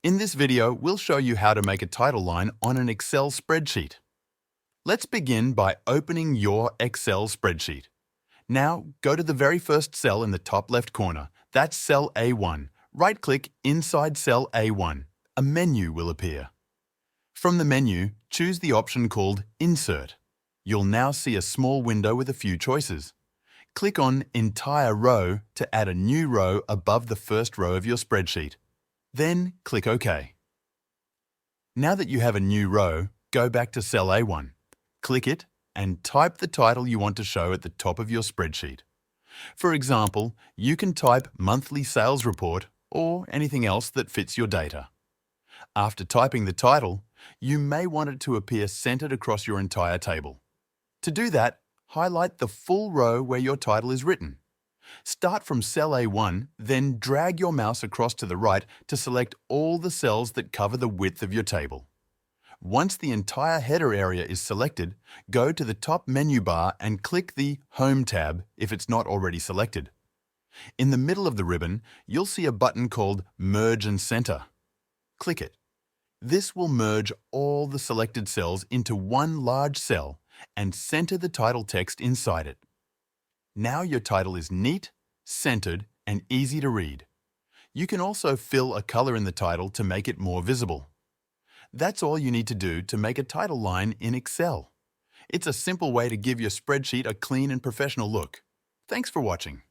In this video, we'll show you how to make a title line on an Excel spreadsheet. Let's begin by opening your Excel spreadsheet. Now, go to the very first cell in the top left corner. That's cell A1. Right-click inside cell A1. A menu will appear. From the menu, choose the option called Insert. You'll now see a small window with a few choices. Click on Entire Row to add a new row above the first row of your spreadsheet. Then click OK. Now that you have a new row, go back to cell A1. Click it and type the title you want to show at the top of your spreadsheet. For example, you can type Monthly Sales Report or anything else that fits your data. After typing the title, you may want it to appear centered across your entire table. To do that, highlight the full row where your title is written. Start from cell A1, then drag your mouse across to the right to select all the cells that cover the width of your table. Once the entire header area is selected, go to the top menu bar and click the Home tab if it's not already selected. In the middle of the ribbon, you'll see a button called Merge and Center. Click it. This will merge all the selected cells into one large cell and center the title text inside it. Now your title is neat, centered, and easy to read. You can also fill a color in the title to make it more visible. That's all you need to do to make a title line in Excel. It's a simple way to give your spreadsheet a clean and professional look. Thanks for watching.